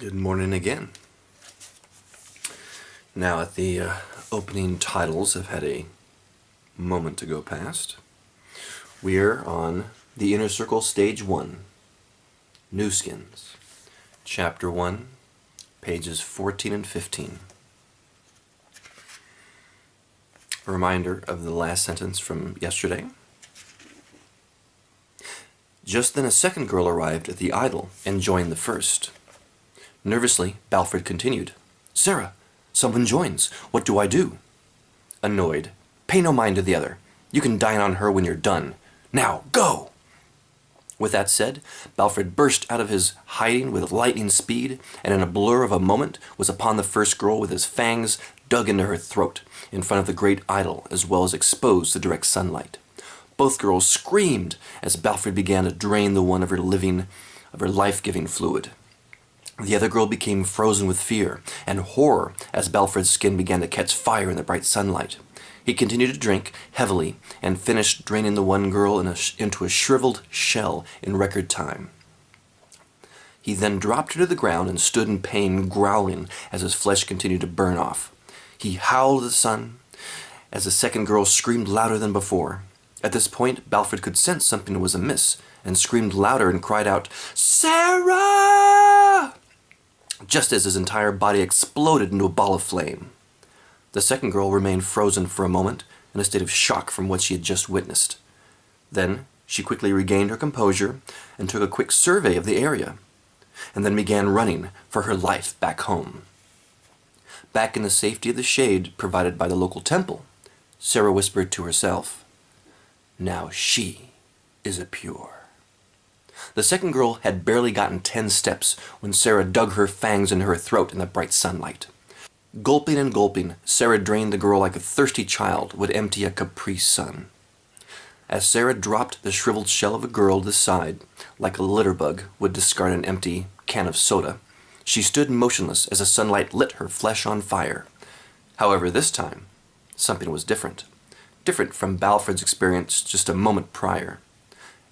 Good morning again. Now at the opening titles have had a moment to go past. We're on the Inner Circle Stage 1, New Skins, Chapter 1, pages 14 and 15. A reminder of the last sentence from yesterday. Just then a second girl arrived at the idol and joined the first. Nervously, Balfred continued, "Sarah, someone joins. What do I do?" Annoyed, "Pay no mind to the other. You can dine on her when you're done. Now, go!" With that said, Balfred burst out of his hiding with lightning speed, and in a blur of a moment was upon the first girl with his fangs dug into her throat, in front of the great idol, as well as exposed to direct sunlight. Both girls screamed as Balfred began to drain the one of her life-giving fluid. The other girl became frozen with fear and horror as Balfred's skin began to catch fire in the bright sunlight. He continued to drink heavily and finished draining the one girl into a shriveled shell in record time. He then dropped her to the ground and stood in pain, growling as his flesh continued to burn off. He howled at the sun as the second girl screamed louder than before. At this point, Balfred could sense something was amiss and screamed louder and cried out, "Sarah!" just as his entire body exploded into a ball of flame. The second girl remained frozen for a moment in a state of shock from what she had just witnessed. Then she quickly regained her composure and took a quick survey of the area, and then began running for her life back home. Back in the safety of the shade provided by the local temple, Sarah whispered to herself, "Now she is a pure." The second girl had barely gotten 10 steps when Sarah dug her fangs into her throat in the bright sunlight. Gulping and gulping, Sarah drained the girl like a thirsty child would empty a Capri Sun. As Sarah dropped the shriveled shell of a girl to the side, like a litter bug would discard an empty can of soda, she stood motionless as the sunlight lit her flesh on fire. However, this time, something was different. Different from Balfred's experience just a moment prior.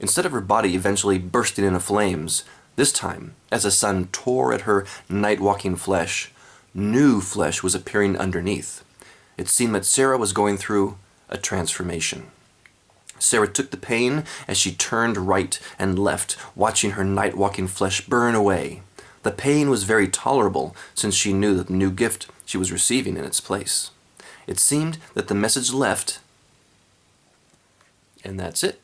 Instead of her body eventually bursting into flames, this time, as the sun tore at her night-walking flesh, new flesh was appearing underneath. It seemed that Sarah was going through a transformation. Sarah took the pain as she turned right and left, watching her night-walking flesh burn away. The pain was very tolerable, since she knew the new gift she was receiving in its place. It seemed that the message left, and that's it.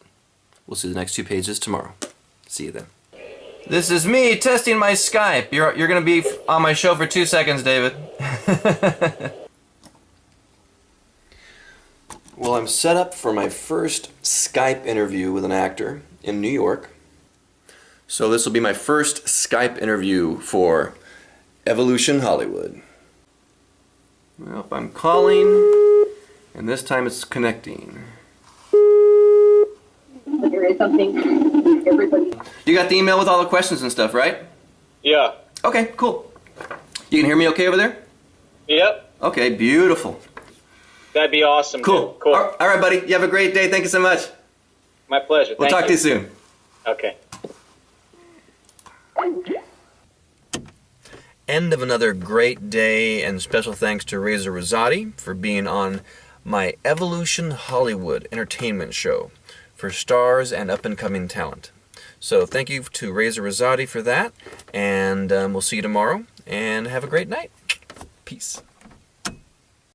We'll see the next 2 pages tomorrow. See you then. This is me testing my Skype. You're going to be on my show for 2 seconds, David. Well, I'm set up for my first Skype interview with an actor in New York. So this will be my first Skype interview for Evolution Hollywood. Well, I'm calling, and this time it's connecting. There is something everybody. You got the email with all the questions and stuff, right? Yeah. Okay, cool. You can hear me okay over there? Yep. Okay, beautiful. That'd be awesome. Cool. Dude. Cool. All right, buddy. You have a great day. Thank you so much. My pleasure. We'll talk to you soon. Okay. End of another great day, and special thanks to Razor Rizzotti for being on my Evolution Hollywood entertainment show for stars and up-and-coming talent. So thank you to Razor Rizzotti for that, and we'll see you tomorrow, and have a great night. Peace.